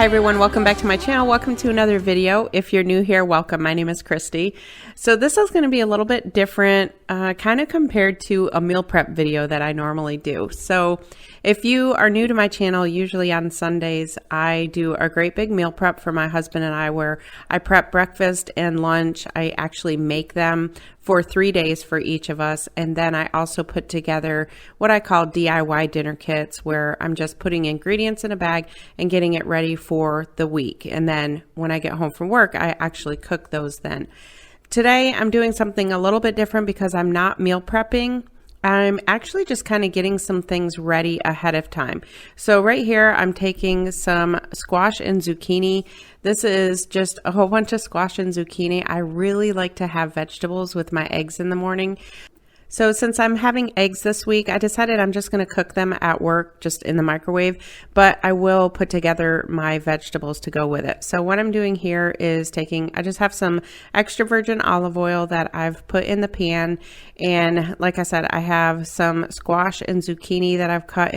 Hi everyone, welcome back to my channel. Welcome to another video. If you're new here, welcome. My name is Kristi. So this is going to be a little bit different, kind of compared to a meal prep video that I normally do. So if you are new to my channel, usually on Sundays, I do a great big meal prep for my husband and I, where I prep breakfast and lunch. I actually make them for 3 days for each of us. And then I also put together what I call DIY dinner kits, where I'm just putting ingredients in a bag and getting it ready for the week. And then when I get home from work, I actually cook those then. Today, I'm doing something a little bit different because I'm not meal prepping. I'm actually just kind of getting some things ready ahead of time. So right here, I'm taking some squash and zucchini. This is just a whole bunch of squash and zucchini. I really like to have vegetables with my eggs in the morning. So since I'm having eggs this week, I decided I'm just going to cook them at work, just in the microwave, but I will put together my vegetables to go with it. So what I'm doing here is I just have some extra virgin olive oil that I've put in the pan. And like I said, I have some squash and zucchini that I've cut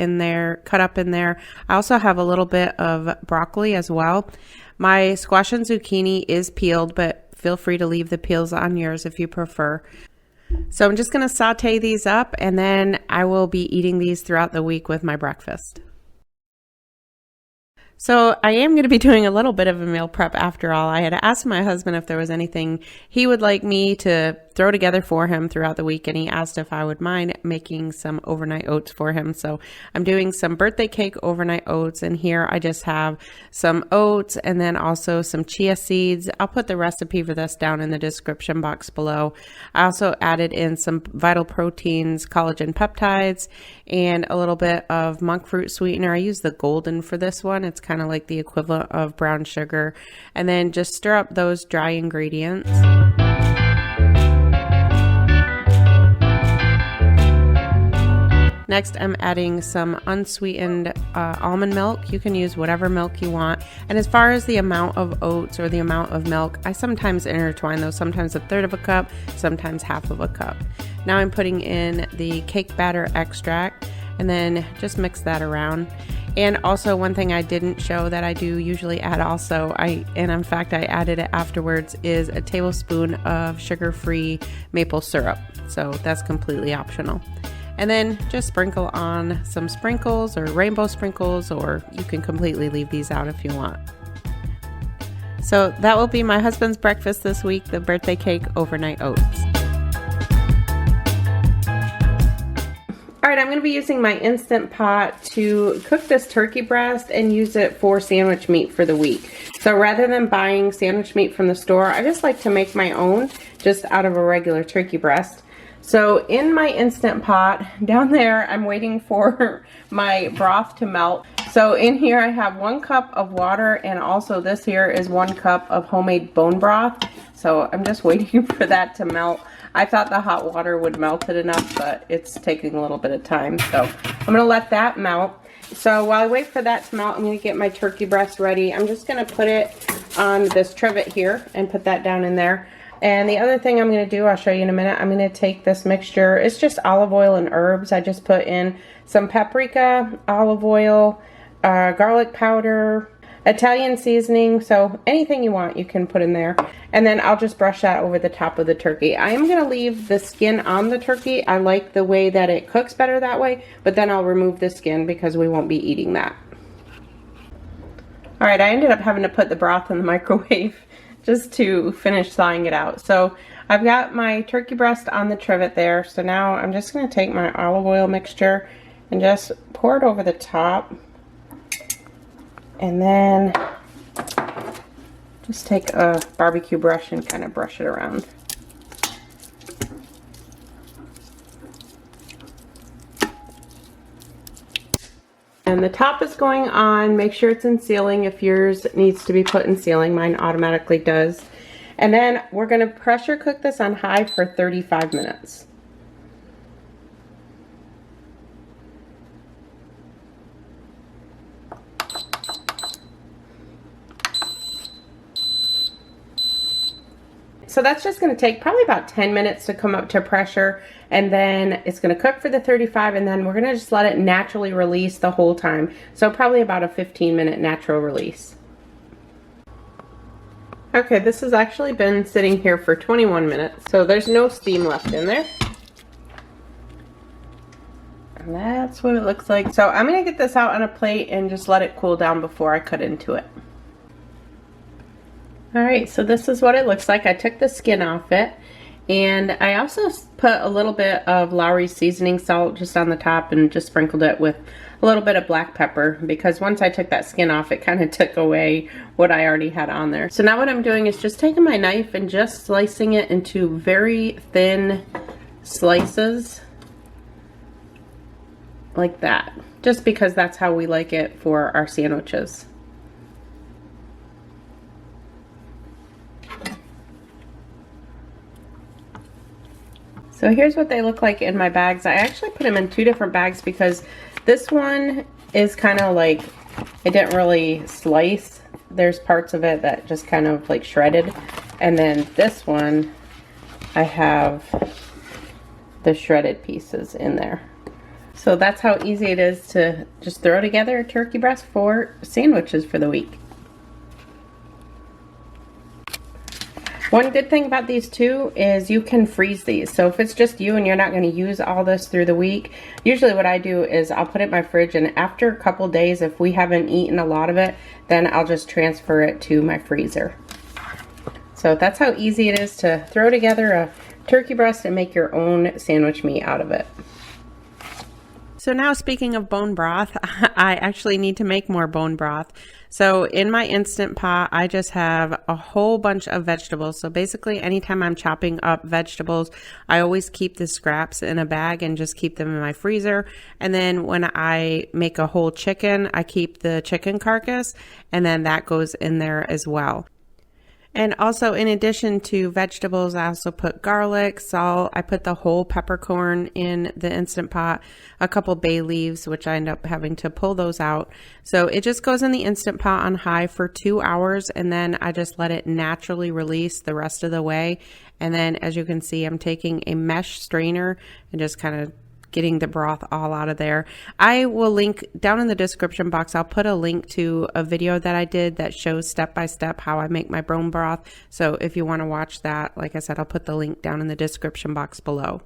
up in there. I also have a little bit of broccoli as well. My squash and zucchini is peeled, but feel free to leave the peels on yours if you prefer. So I'm just going to saute these up, and then I will be eating these throughout the week with my breakfast. So I am going to be doing a little bit of a meal prep after all. I had asked my husband if there was anything he would like me to throw together for him throughout the week, and he asked if I would mind making some overnight oats for him. So I'm doing some birthday cake overnight oats, and here I just have some oats and then also some chia seeds. I'll put the recipe for this down in the description box below. I also added in some vital proteins, collagen peptides, and a little bit of monk fruit sweetener. I use the golden for this one. It's kind of like the equivalent of brown sugar. And then just stir up those dry ingredients. Next, I'm adding some unsweetened almond milk. You can use whatever milk you want. And as far as the amount of oats or the amount of milk, I sometimes intertwine those, sometimes 1/3 of a cup, sometimes 1/2 of a cup. Now I'm putting in the cake batter extract and then just mix that around. And also one thing I didn't show that I do usually add also, and in fact I added it afterwards, is a tablespoon of sugar-free maple syrup. So that's completely optional. And then just sprinkle on some sprinkles or rainbow sprinkles, or you can completely leave these out if you want. So that will be my husband's breakfast this week, the birthday cake overnight oats. All right, I'm going to be using my Instant Pot to cook this turkey breast and use it for sandwich meat for the week. So rather than buying sandwich meat from the store, I just like to make my own just out of a regular turkey breast. So in my Instant Pot, down there, I'm waiting for my broth to melt. So in here I have 1 cup of water, and also this here is 1 cup of homemade bone broth. So I'm just waiting for that to melt. I thought the hot water would melt it enough, but it's taking a little bit of time. So I'm gonna let that melt. So while I wait for that to melt, I'm gonna get my turkey breast ready. I'm just gonna put it on this trivet here and put that down in there. And the other thing I'm going to do, I'll show you in a minute, I'm going to take this mixture. It's just olive oil and herbs. I just put in some paprika, olive oil, garlic powder, Italian seasoning. So anything you want, you can put in there. And then I'll just brush that over the top of the turkey. I am going to leave the skin on the turkey. I like the way that it cooks better that way, but then I'll remove the skin because we won't be eating that. All right, I ended up having to put the broth in the microwave just to finish thawing it out. So I've got my turkey breast on the trivet there. So now I'm just going to take my olive oil mixture and just pour it over the top. And then just take a barbecue brush and kind of brush it around. And the top is going on. Make sure it's in sealing if yours needs to be put in sealing. Mine automatically does. And then we're going to pressure cook this on high for 35 minutes. So that's just going to take probably about 10 minutes to come up to pressure, and then it's going to cook for the 35, and then we're going to just let it naturally release the whole time. So probably about a 15-minute natural release. Okay, this has actually been sitting here for 21 minutes, so there's no steam left in there. And that's what it looks like. So I'm gonna get this out on a plate and just let it cool down before I cut into it. All right, so this is what it looks like. I took the skin off it, and I also put a little bit of Lowry's seasoning salt just on the top and just sprinkled it with a little bit of black pepper, because once I took that skin off, it kind of took away what I already had on there. So now what I'm doing is just taking my knife and just slicing it into very thin slices like that, just because that's how we like it for our sandwiches. So here's what they look like in my bags. I actually put them in 2 different bags because this one is kind of like, it didn't really slice. There's parts of it that just kind of like shredded. And then this one, I have the shredded pieces in there. So that's how easy it is to just throw together a turkey breast for sandwiches for the week. One good thing about these too is you can freeze these. So if it's just you and you're not going to use all this through the week, usually what I do is I'll put it in my fridge, and after a couple days, if we haven't eaten a lot of it, then I'll just transfer it to my freezer. So that's how easy it is to throw together a turkey breast and make your own sandwich meat out of it. So now, speaking of bone broth, I actually need to make more bone broth. So in my Instant Pot, I just have a whole bunch of vegetables. So basically, anytime I'm chopping up vegetables, I always keep the scraps in a bag and just keep them in my freezer. And then when I make a whole chicken, I keep the chicken carcass, and then that goes in there as well. And also, in addition to vegetables, I also put garlic, salt. I put the whole peppercorn in the Instant Pot, a couple bay leaves, which I end up having to pull those out. So it just goes in the Instant Pot on high for 2 hours, and then I just let it naturally release the rest of the way. And then, as you can see, I'm taking a mesh strainer and just kind of getting the broth all out of there. I will link down in the description box. I'll put a link to a video that I did that shows step by step how I make my bone broth. So if you want to watch that, like I said, I'll put the link down in the description box below.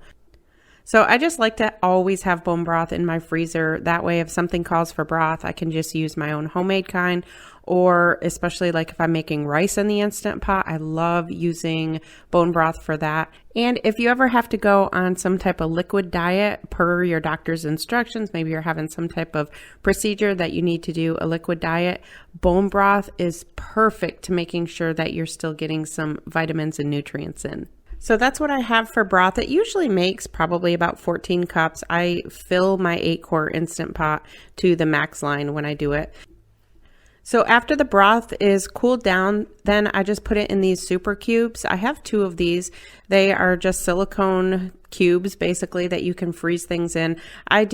So I just like to always have bone broth in my freezer. That way, if something calls for broth, I can just use my own homemade kind. Or especially like if I'm making rice in the Instant Pot, I love using bone broth for that. And if you ever have to go on some type of liquid diet per your doctor's instructions, maybe you're having some type of procedure that you need to do a liquid diet, bone broth is perfect to making sure that you're still getting some vitamins and nutrients in. So that's what I have for broth. It usually makes probably about 14 cups. I fill my 8-quart Instant Pot to the max line when I do it. So after the broth is cooled down, then I just put it in these super cubes. I have 2 of these. They are just silicone cubes basically that you can freeze things in. I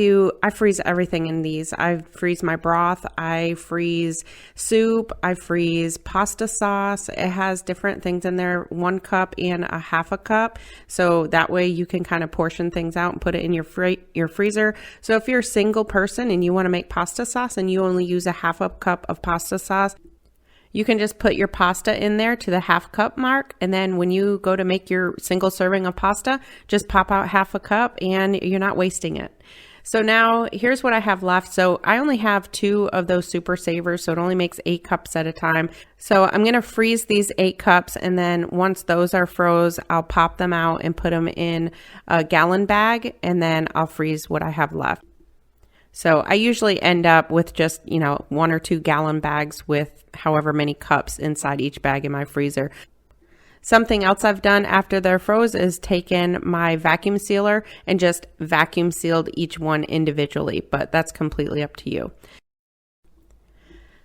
freeze everything in these. I freeze my broth, I freeze soup, I freeze pasta sauce. It has different things in there, 1 cup and a half a cup. So that way you can kind of portion things out and put it in your freezer. So if you're a single person and you want to make pasta sauce and you only use a half a cup of pasta sauce, you can just put your pasta in there to the half cup mark, and then when you go to make your single serving of pasta, just pop out half a cup and you're not wasting it. So now here's what I have left. So I only have 2 of those super savers, so it only makes 8 cups at a time. So I'm going to freeze these 8 cups, and then once those are froze, I'll pop them out and put them in a gallon bag, and then I'll freeze what I have left. So I usually end up with just, 1 or 2 gallon bags with however many cups inside each bag in my freezer. Something else I've done after they're froze is taken my vacuum sealer and just vacuum sealed each one individually, but that's completely up to you.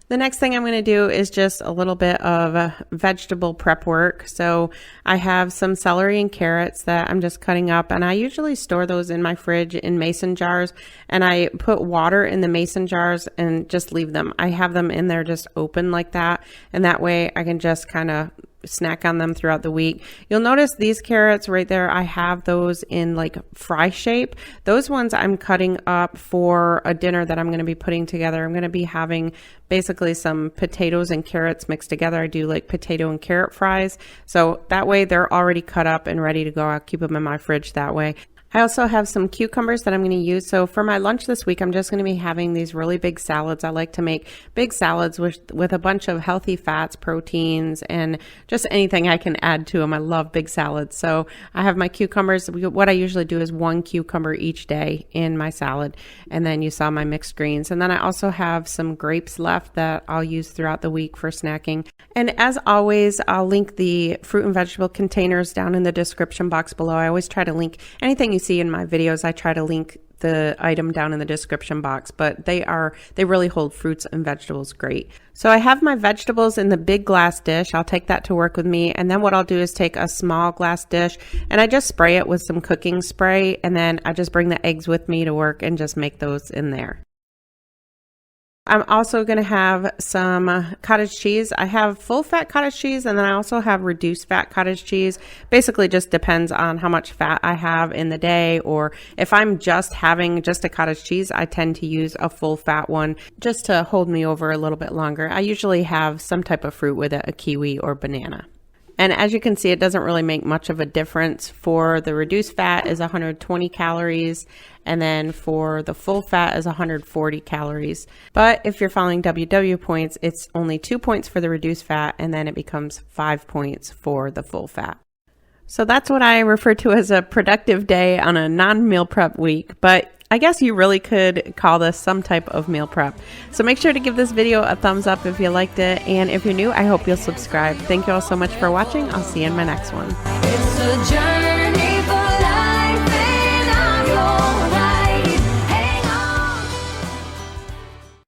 The next thing I'm going to do is just a little bit of vegetable prep work. So I have some celery and carrots that I'm just cutting up, and I usually store those in my fridge in mason jars, and I put water in the mason jars and just leave them. I have them in there just open like that, and that way I can just kind of snack on them throughout the week. You'll notice these carrots right there, I have those in like fry shape. Those ones I'm cutting up for a dinner that I'm going to be putting together. I'm going to be having basically some potatoes and carrots mixed together. I do like potato and carrot fries. So that way they're already cut up and ready to go. I'll keep them in my fridge that way. I also have some cucumbers that I'm going to use. So for my lunch this week, I'm just going to be having these really big salads. I like to make big salads with a bunch of healthy fats, proteins, and just anything I can add to them. I love big salads. So I have my cucumbers. What I usually do is 1 cucumber each day in my salad. And then you saw my mixed greens. And then I also have some grapes left that I'll use throughout the week for snacking. And as always, I'll link the fruit and vegetable containers down in the description box below. I always try to link anything you see in my videos. I try to link the item down in the description box, but they really hold fruits and vegetables great. So I have my vegetables in the big glass dish. I'll take that to work with me. And then what I'll do is take a small glass dish and I just spray it with some cooking spray. And then I just bring the eggs with me to work and just make those in there. I'm also going to have some cottage cheese. I have full fat cottage cheese and then I also have reduced fat cottage cheese. Basically just depends on how much fat I have in the day, or if I'm just having just a cottage cheese, I tend to use a full fat one just to hold me over a little bit longer. I usually have some type of fruit with it, a kiwi or banana. And as you can see, it doesn't really make much of a difference. For the reduced fat is 120 calories, and then for the full fat is 140 calories. But if you're following WW points, it's only 2 points for the reduced fat, and then it becomes 5 points for the full fat. So that's what I refer to as a productive day on a non-meal prep week. But I guess you really could call this some type of meal prep. So make sure to give this video a thumbs up if you liked it. And if you're new, I hope you'll subscribe. Thank you all so much for watching. I'll see you in my next one. It's a journey.